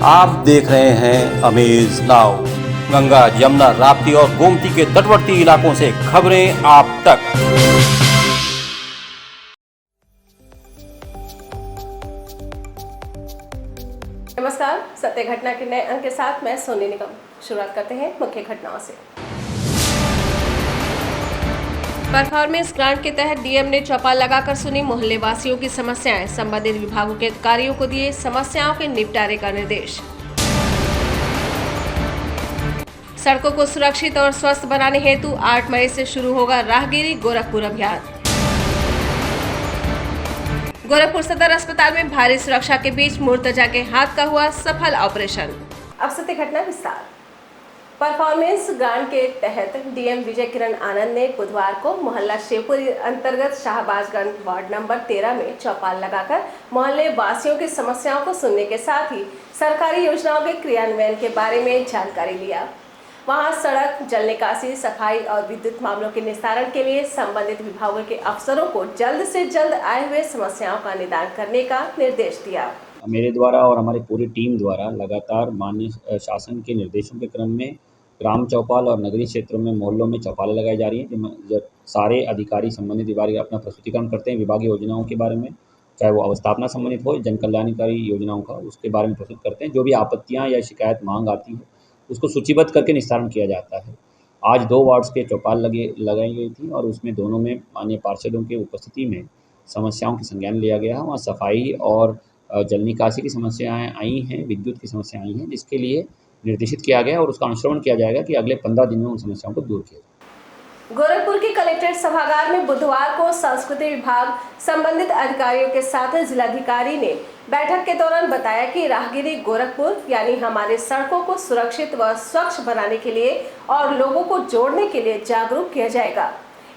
आप देख रहे हैं अमेज नाउ। गंगा, यमुना, राप्ती और गोमती के तटवर्ती इलाकों से खबरें आप तक। नमस्कार, सत्य घटना के नए अंक के साथ मैं सोनी निगम। शुरुआत करते हैं मुख्य घटनाओं से। परफॉर्मेंस ग्रांट के तहत डीएम ने चौपाल लगाकर सुनी मोहल्ले वासियों की समस्याएं। संबंधित विभागों के अधिकारियों को दिए समस्याओं के निपटारे का निर्देश। सड़कों को सुरक्षित और स्वस्थ बनाने हेतु 8 मई से शुरू होगा राहगिरी गोरखपुर अभियान। गोरखपुर सदर अस्पताल में भारी सुरक्षा के बीच मुर्तजा के हाथ का हुआ सफल ऑपरेशन। अब सत्य घटना विस्तार। परफॉर्मेंस ग्रांट के तहत डीएम विजय किरण आनंद ने बुधवार को मोहल्ला शिवपुर अंतर्गत शाहबाजगंज वार्ड नंबर 13 में चौपाल लगाकर मोहल्ले वासियों की समस्याओं को सुनने के साथ ही सरकारी योजनाओं के क्रियान्वयन के बारे में जानकारी लिया। वहां सड़क, जल निकासी, सफाई और विद्युत मामलों के निस्तारण के लिए संबंधित विभागों के अफसरों को जल्द से जल्द आए हुए समस्याओं का निदान करने का निर्देश दिया। मेरे द्वारा और हमारी पूरी टीम द्वारा लगातार माननीय शासन के निर्देशों के क्रम में ग्राम चौपाल और नगरीय क्षेत्रों में मोहल्लों में चौपालें लगाई जा रही हैं। जब सारे अधिकारी संबंधित विभाग अपना प्रस्तुतिकरण करते हैं विभागीय योजनाओं के बारे में, चाहे वो अवस्थापना संबंधित हो, जन कल्याणकारी योजनाओं का, उसके बारे में प्रस्तुत करते हैं। जो भी आपत्तियाँ या शिकायत मांग आती है उसको सूचीबद्ध करके निस्तारण किया जाता है। आज 2 वार्ड्स के चौपाल लगाई गई थी और उसमें दोनों में माननीय पार्षदों की उपस्थिति में समस्याओं की संज्ञान लिया गया है। वहाँ सफाई और जल निकासी की समस्याएं आई हैं, विद्युत की समस्याएं आई हैं, जिसके लिए निर्देशित किया गया और उसका अनुश्रवण किया जाएगा कि अगले 15 दिन में उन समस्याओं को दूर किया जाए। गोरखपुर के कलेक्ट्रेट सभागार में बुधवार को संस्कृति विभाग संबंधित अधिकारियों के साथ जिलाधिकारी ने बैठक के दौरान बताया कि राहगिरी गोरखपुर यानी हमारे सड़कों को सुरक्षित व स्वच्छ बनाने के लिए और लोगों को जोड़ने के लिए जागरूक किया जाएगा।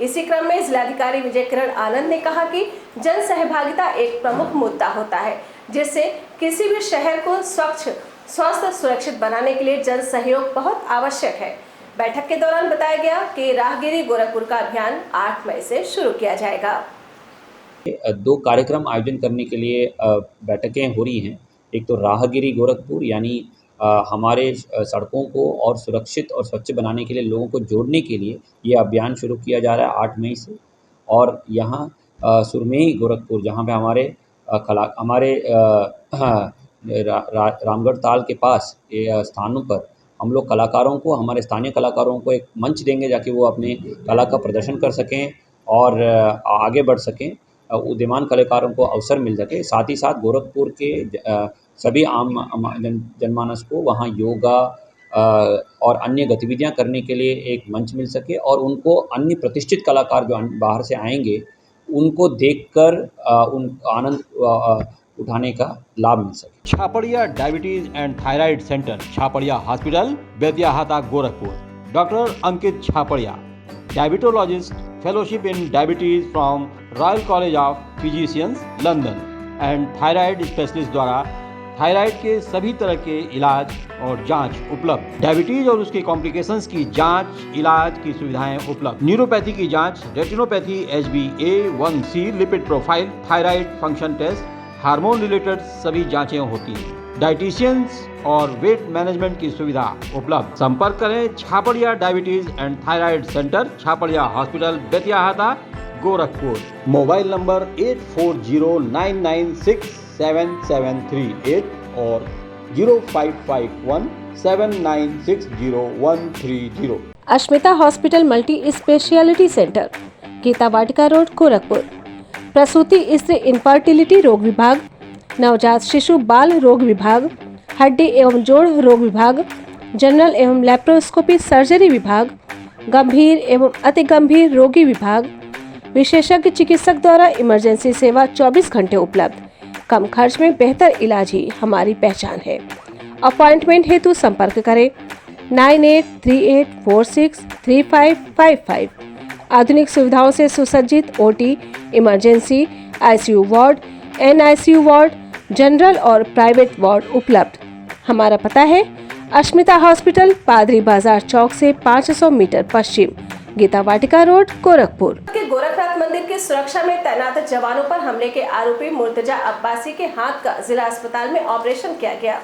इसी क्रम में जिलाधिकारी विजय किरण आनंद ने कहा कि जन सहभागिता एक प्रमुख मुद्दा होता है, जिससे किसी भी शहर को स्वच्छ, स्वस्थ, सुरक्षित बनाने के लिए जन सहयोग बहुत आवश्यक है। बैठक के दौरान बताया गया कि राहगिरी गोरखपुर का अभियान 8 मई से शुरू किया जाएगा। 2 कार्यक्रम आयोजन करने के लिए बैठकें हो रही हैं। एक तो राहगिरी गोरखपुर यानी हमारे सड़कों को और सुरक्षित और स्वच्छ बनाने के लिए लोगों को जोड़ने के लिए ये अभियान शुरू किया जा रहा है 8 मई से। और यहाँ सुरमेही गोरखपुर जहाँ पे हमारे रामगढ़ ताल के पास स्थानों पर हम लोग कलाकारों को, हमारे स्थानीय कलाकारों को एक मंच देंगे जाके वो अपने कला का प्रदर्शन कर सकें और आगे बढ़ सकें, उदीयमान कलाकारों को अवसर मिल सके। साथ ही साथ गोरखपुर के सभी आम जनमानस को वहाँ योगा और अन्य गतिविधियाँ करने के लिए एक मंच मिल सके और उनको अन्य प्रतिष्ठित कलाकार जो बाहर से आएंगे उनको देखकर उन आनंद उठाने का लाभ मिल सके। Chhaparia diabetes and thyroid centre, Chhapariya hospital, Betiahata, Gorakhpur. Doctor Ankit Chhaparia, diabetologist, fellowship in diabetes from royal college of physicians, London and thyroid specialist द्वारा थायराइड के सभी तरह के इलाज और जांच उपलब्ध। डायबिटीज और उसके कॉम्प्लिकेशंस की जांच, इलाज की सुविधाएं उपलब्ध। न्यूरोपैथी की जांच, retinopathy, HbA1c, lipid profile, thyroid function test, hormone related सभी जांचें होती हैं। डाइटिशियंस और वेट मैनेजमेंट की सुविधा उपलब्ध। संपर्क करें Chhapadia diabetes and thyroid centre, Chhapariya hospital, Betiahata, Gorakhpur. Mobile number 8409967738 और 0551796013 Ashmita hospital multi speciality centre, Geeta Vatika road, Gorakhpur. प्रसूति, स्त्री इनफर्टिलिटी रोग विभाग, नवजात शिशु बाल रोग विभाग, हड्डी एवं जोड़ रोग विभाग, जनरल एवं लैप्रोस्कोपी सर्जरी विभाग, गंभीर एवं अति गंभीर रोगी विभाग, विशेषज्ञ चिकित्सक द्वारा इमरजेंसी सेवा 24 घंटे उपलब्ध। कम खर्च में बेहतर इलाज ही हमारी पहचान है। अपॉइंटमेंट हेतु संपर्क करें 9838463555। आधुनिक सुविधाओं से सुसज्जित OT, emergency, ICU ward, NICU ward, general और प्राइवेट वार्ड उपलब्ध। हमारा पता है अश्मिता हॉस्पिटल, पादरी बाजार चौक से 500 मीटर पश्चिम, गीता वाटिका रोड, गोरखपुर। के गोरखनाथ मंदिर की सुरक्षा में तैनात जवानों पर हमले के आरोपी मुर्तजा अब्बासी के हाथ का जिला अस्पताल में ऑपरेशन किया गया।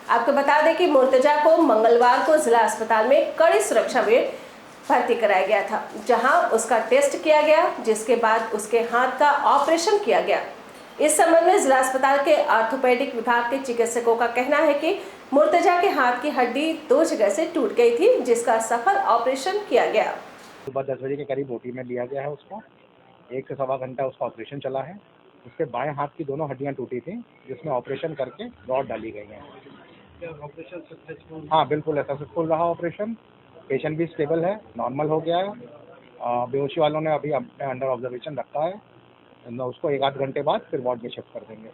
आपको बता दें कि मुर्तजा को मंगलवार को जिला अस्पताल में कड़ी सुरक्षा में भर्ती कराया गया था, जहां उसका टेस्ट किया गया, जिसके बाद उसके हाथ का ऑपरेशन किया गया। इस संबंध में जिला अस्पताल के ऑर्थोपेडिक विभाग के चिकित्सकों का कहना है कि मुर्तजा के हाथ की हड्डी 2 जगह से टूट गई थी, जिसका सफल ऑपरेशन किया गया। सुबह 10 बजे के करीब ओटी में लिया गया है उसको। 1 से सवा घंटा उसका ऑपरेशन चला है। उसके बाएं हाथ की दोनों हड्डियां टूटी थी, जिसमें ऑपरेशन करके रॉड डाली गई हैं। Operation successful? हाँ, बिल्कुल सक्सेसफुल रहा ऑपरेशन। पेशेंट भी स्टेबल है, नॉर्मल हो गया है। बेहोशी वालों ने अभी अपने अंडर ऑब्जर्वेशन रखा है। उसको 1-8 घंटे बाद फिर वार्ड में शिफ्ट कर देंगे।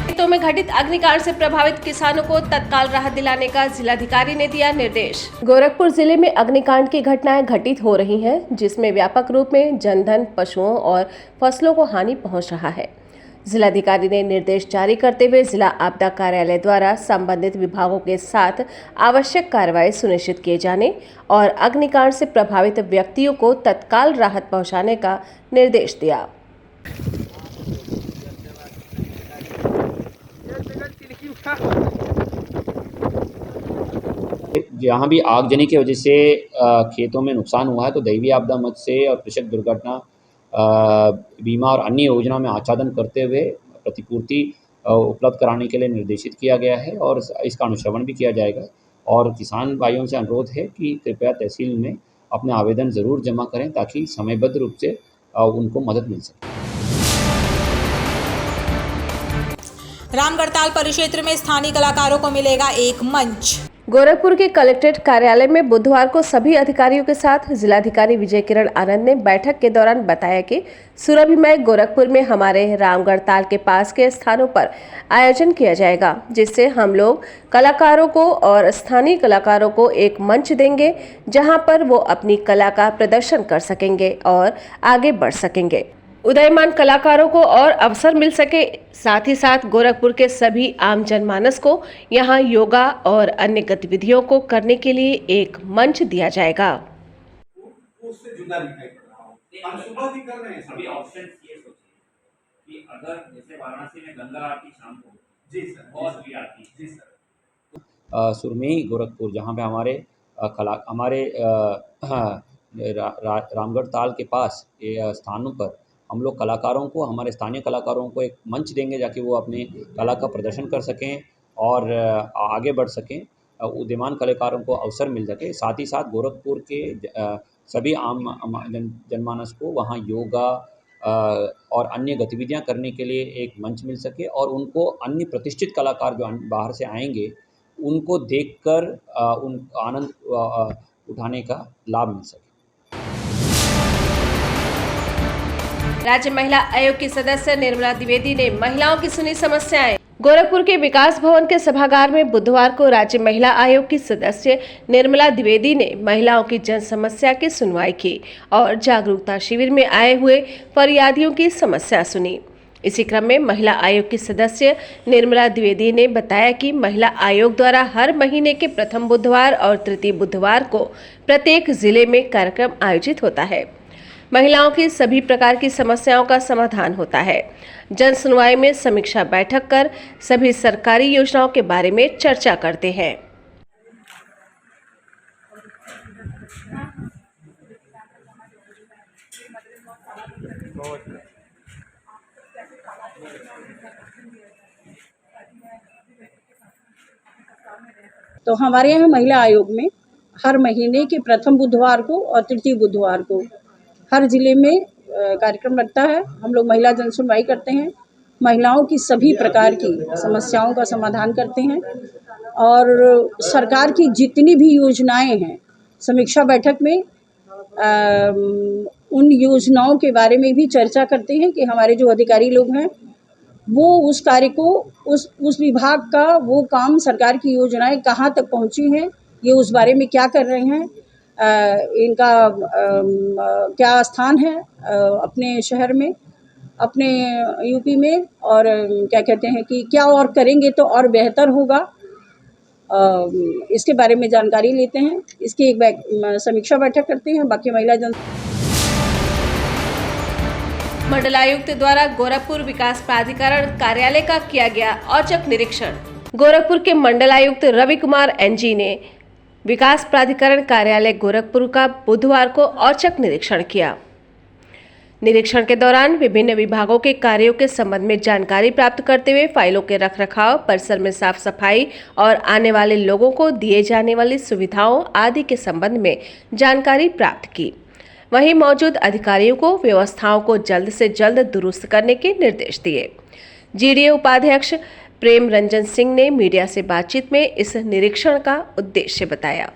खेतों में घटित अग्निकांड से प्रभावित किसानों को तत्काल राहत दिलाने का जिलाधिकारी ने दिया निर्देश। गोरखपुर जिले में अग्निकांड की घटनाएं घटित हो रही हैं, जिसमें व्यापक रूप में जनधन, पशुओं और फसलों को हानि पहुंच रहा है। जिलाधिकारी ने निर्देश जारी करते हुए जिला आपदा कार्यालय द्वारा संबंधित विभागों के साथ आवश्यक कार्रवाई सुनिश्चित किए जाने और अग्निकांड से प्रभावित व्यक्तियों को तत्काल राहत पहुंचाने का निर्देश दिया। जहाँ भी आगजनी की वजह से खेतों में नुकसान हुआ है, तो दैवीय आपदा मद से और कृषक दुर्घटना बीमा और अन्य योजना में आच्छादन करते हुए प्रतिपूर्ति उपलब्ध कराने के लिए निर्देशित किया गया है और इसका अनुश्रवण भी किया जाएगा। और किसान भाइयों से अनुरोध है कि कृपया तहसील में अपने आवेदन ज़रूर जमा करें, ताकि समयबद्ध रूप से उनको मदद मिल सके। रामगढ़ताल परिक्षेत्र में स्थानीय कलाकारों को मिलेगा एक मंच। गोरखपुर के कलेक्ट्रेट कार्यालय में बुधवार को सभी अधिकारियों के साथ जिलाधिकारी विजय किरण आनंद ने बैठक के दौरान बताया कि सुरभिमय गोरखपुर में हमारे रामगढ़ताल के पास के स्थानों पर आयोजन किया जाएगा, जिससे हम लोग कलाकारों को और स्थानीय कलाकारों को एक मंच देंगे, जहां पर वो अपनी कला का प्रदर्शन कर सकेंगे और आगे बढ़ सकेंगे। उदयमान कलाकारों को और अवसर मिल सके, साथ ही साथ गोरखपुर के सभी आम जनमानस को यहां योगा और अन्य गतिविधियों को करने के लिए एक मंच दिया जाएगा। उससे जुदा दिखाई पड़ रहा हूं। हम सुबह भी कर रहे हैं। सभी ऑप्शंस ये सोचिए कि अगर जैसे वाराणसी में गंगा आरती शाम को, जी सर, और भी आरती, जी सर, सुरमई गोरखपुर, जहाँ पे हमारे रामगढ़ ताल के पास स्थानों पर हम लोग कलाकारों को, हमारे स्थानीय कलाकारों को एक मंच देंगे, जाकि वो अपने कला का प्रदर्शन कर सकें और आगे बढ़ सकें, उदीयमान कलाकारों को अवसर मिल सके। साथ ही साथ गोरखपुर के सभी आम जनमानस को वहाँ योगा और अन्य गतिविधियाँ करने के लिए एक मंच मिल सके और उनको अन्य प्रतिष्ठित कलाकार जो बाहर से आएंगे उनको देखकर उन आनंद उठाने का लाभ मिल सके। राज्य महिला आयोग की सदस्य निर्मला द्विवेदी ने महिलाओं की सुनी समस्याएं। गोरखपुर के विकास भवन के सभागार में बुधवार को राज्य महिला आयोग की सदस्य निर्मला द्विवेदी ने महिलाओं की जन समस्या की सुनवाई की और जागरूकता शिविर में आए हुए फरियादियों की समस्या सुनी। इसी क्रम में महिला आयोग की सदस्य निर्मला द्विवेदी ने बताया कि महिला आयोग द्वारा हर महीने के प्रथम बुधवार और तृतीय बुधवार को प्रत्येक जिले में कार्यक्रम आयोजित होता है। महिलाओं की सभी प्रकार की समस्याओं का समाधान होता है। जन सुनवाई में समीक्षा बैठक कर सभी सरकारी योजनाओं के बारे में चर्चा करते हैं। तो हमारे यहाँ महिला आयोग में हर महीने के प्रथम बुधवार को और तृतीय बुधवार को हर जिले में कार्यक्रम लगता है। हम लोग महिला जन सुनवाई करते हैं, महिलाओं की सभी प्रकार की समस्याओं का समाधान करते हैं और सरकार की जितनी भी योजनाएं हैं, समीक्षा बैठक में उन योजनाओं के बारे में भी चर्चा करते हैं कि हमारे जो अधिकारी लोग हैं वो उस कार्य को, उस विभाग का वो काम, सरकार की योजनाएं कहाँ तक पहुँची हैं, ये उस बारे में क्या कर रहे हैं, इनका क्या स्थान है अपने शहर में, अपने यूपी में, और क्या कहते हैं कि क्या और करेंगे तो और बेहतर होगा। इसके बारे में जानकारी लेते हैं। इसकी एक समीक्षा बैठक करते हैं। बाकी महिला जन मंडलायुक्त द्वारा गोरखपुर विकास प्राधिकरण कार्यालय का किया गया औचक निरीक्षण। गोरखपुर के मंडलायुक्त रवि कुमार एनजी ने विकास प्राधिकरण कार्यालय गोरखपुर का बुधवार को औचक निरीक्षण किया। निरीक्षण के दौरान विभिन्न विभागों के कार्यों के संबंध में जानकारी प्राप्त करते हुए फाइलों के रखरखाव, परिसर में साफ सफाई और आने वाले लोगों को दिए जाने वाली सुविधाओं आदि के संबंध में जानकारी प्राप्त की। वहीं मौजूद अधिकारियों को व्यवस्थाओं को जल्द से जल्द दुरुस्त करने के निर्देश दिए। जीडीए उपाध्यक्ष प्रेम रंजन सिंह ने मीडिया से बातचीत में इस निरीक्षण का उद्देश्य बताया।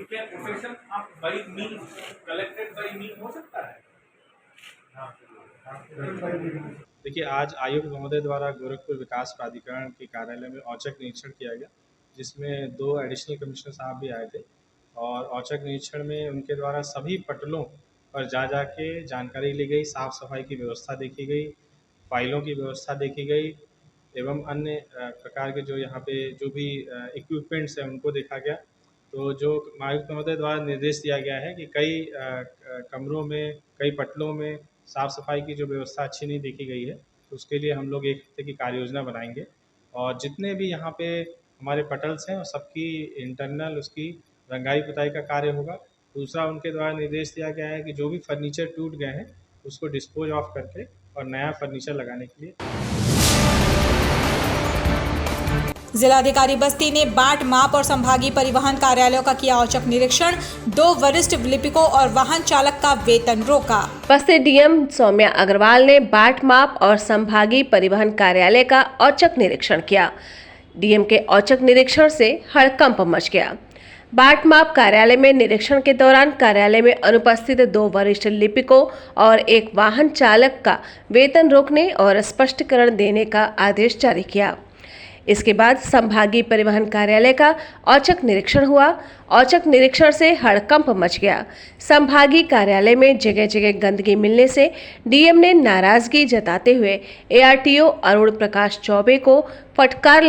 क्या प्रोफेशन आप by means collected by means हो सकता है? देखिए, आज आयुक्त महोदय द्वारा गोरखपुर विकास प्राधिकरण के कार्यालय में औचक निरीक्षण किया गया, जिसमें 2 एडिशनल कमिश्नर साहब भी आए थे और औचक निरीक्षण में उनके द्वारा सभी पटलों पर जा के जानकारी ली गई, साफ़ सफाई की व्यवस्था देखी गई, फाइलों की व्यवस्था देखी गई एवं अन्य प्रकार के जो यहाँ पे जो भी इक्विपमेंट्स हैं उनको देखा गया। तो जो आयुक्त महोदय द्वारा निर्देश दिया गया है कि कई कमरों में, कई पटलों में साफ़ सफाई की जो व्यवस्था अच्छी नहीं देखी गई है, तो उसके लिए हम लोग एक हफ्ते की कार्य योजना बनाएंगे और जितने भी यहाँ पे हमारे पटल्स हैं और सबकी इंटरनल उसकी रंगाई पुताई का कार्य होगा। दूसरा, उनके द्वारा निर्देश दिया गया है कि जो भी फर्नीचर टूट गए हैं उसको डिस्पोज ऑफ करके और नया फर्नीचर लगाने के लिए। जिलाधिकारी बस्ती ने बाट, माप और संभागीय परिवहन कार्यालयों का किया औचक निरीक्षण। 2 वरिष्ठ लिपिकों और वाहन चालक का वेतन रोका। बस्ती डीएम सौम्या अग्रवाल ने बाट, माप और संभागीय परिवहन कार्यालय का औचक निरीक्षण किया। डीएम के औचक निरीक्षण से हड़कंप मच गया। बाट माप कार्यालय में निरीक्षण के दौरान कार्यालय में अनुपस्थित 2 वरिष्ठ लिपिकों और 1 वाहन चालक का वेतन रोकने और स्पष्टीकरण देने का आदेश जारी किया। इसके बाद संभागीय परिवहन कार्यालय का औचक निरीक्षण हुआ। औचक निरीक्षण से हड़कंप मच गया। संभागीय कार्यालय में जगह जगह गंदगी मिलने से डीएम ने नाराजगी जताते हुए एआरटीओ अरुण प्रकाश चौबे को फटकार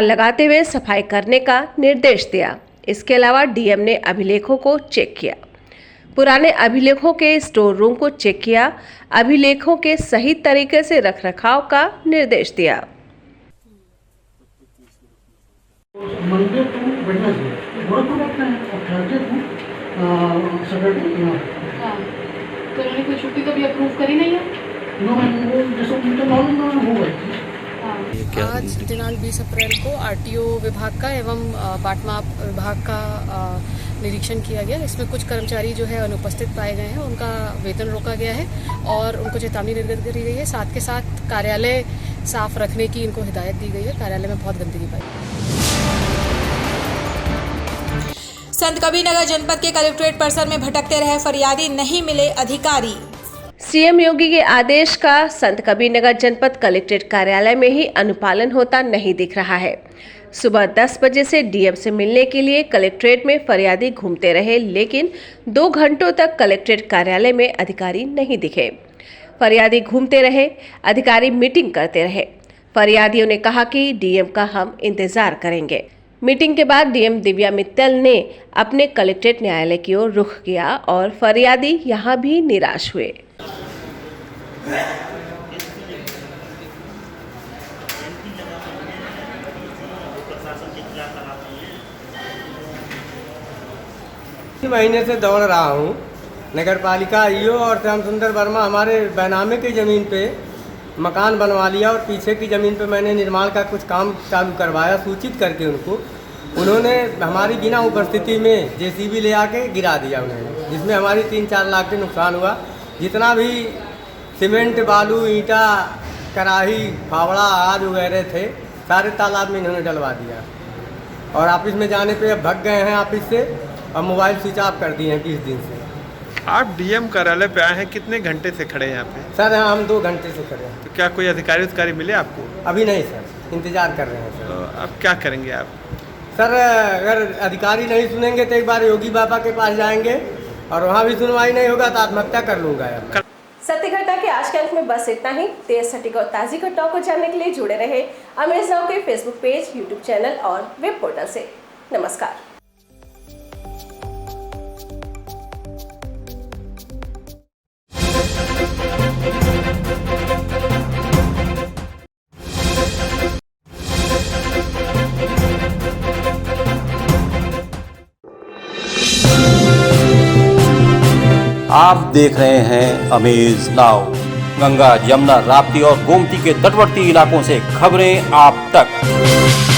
लगाते हुए सफाई करने का निर्देश दिया। इसके अलावा डीएम ने अभिलेखों को चेक किया। पुराने अभिलेखों के स्टोर रूम को चेक किया। अभिलेखों के सही तरीके से रखरखाव का निर्देश दिया। मंडे टू वेडनेसडे गोरखपुर रखते हैं और थर्सडे टू सैटरडे यहाँ। तो उन्होंने कोई छुट्टी कभी अप्रूव करी नहीं है? नो मैम, वो जैसे उनके नॉलेज में हो गई थी। आज दिनांक 20 अप्रैल को आरटीओ विभाग का एवं बाट माप विभाग का निरीक्षण किया गया। इसमें कुछ कर्मचारी जो है अनुपस्थित पाए गए हैं, उनका वेतन रोका गया है और उनको चेतावनी निर्गत करी गई है। साथ के साथ कार्यालय साफ रखने की इनको हिदायत दी गई है। कार्यालय में बहुत गंदगी पाई। संतकबीरनगर जनपद के कलेक्ट्रेट परिसर में भटकते रहे फरियादी, नहीं मिले अधिकारी। सीएम योगी के आदेश का संतकबीरनगर जनपद कलेक्ट्रेट कार्यालय में ही अनुपालन होता नहीं दिख रहा है। सुबह 10 बजे से डीएम से मिलने के लिए कलेक्ट्रेट में फरियादी घूमते रहे, लेकिन 2 घंटों तक कलेक्ट्रेट कार्यालय में अधिकारी नहीं दिखे। फरियादी घूमते रहे, अधिकारी मीटिंग करते रहे। फरियादियों ने कहा कि डीएम का हम इंतजार करेंगे। मीटिंग के बाद डीएम दिव्या मित्तल ने अपने कलेक्ट्रेट न्यायालय की ओर रुख किया और फरियादी यहां भी निराश हुए। महीने से दौड़ रहा हूँ। नगर पालिका आईओ और श्याम सुंदर वर्मा हमारे बैनामे की ज़मीन पे मकान बनवा लिया और पीछे की ज़मीन पे मैंने निर्माण का कुछ काम चालू करवाया, सूचित करके उन्होंने हमारी बिना उपस्थिति में जेसीबी ले आके गिरा दिया उन्होंने, जिसमें हमारी 3-4 लाख के नुकसान हुआ। जितना भी सीमेंट, बालू, ईंटा, कढ़ाई, फावड़ा आदि वगैरह थे, सारे तालाब में इन्होंने डलवा दिया और ऑफिस में जाने पे अब भग गए हैं ऑफिस से और मोबाइल स्विच ऑफ कर दिए हैं 20 दिन से। आप डीएम कार्यालय पे आए हैं, कितने घंटे से खड़े हैं यहाँ पे? सर हम 2 घंटे से खड़े हैं। तो क्या कोई अधिकारी मिले आपको? अभी नहीं सर, इंतजार कर रहे हैं सर। तो अब क्या करेंगे आप? सर अगर अधिकारी नहीं सुनेंगे तो एक बार योगी बाबा के पास जाएंगे और वहाँ भी सुनवाई नहीं होगा तो आत्महत्या कर लूँगा। सत्य घटना के आज के अंक में बस इतना ही। तेज सटीक और ताज़ी घटनाओं को जानने के लिए जुड़े रहे अमेज नाउ के फेसबुक पेज, यूट्यूब चैनल और वेब पोर्टल से। नमस्कार। आप देख रहे हैं अमेज नाउ। गंगा, यमुना, राप्ती और गोमती के तटवर्ती इलाकों से खबरें आप तक।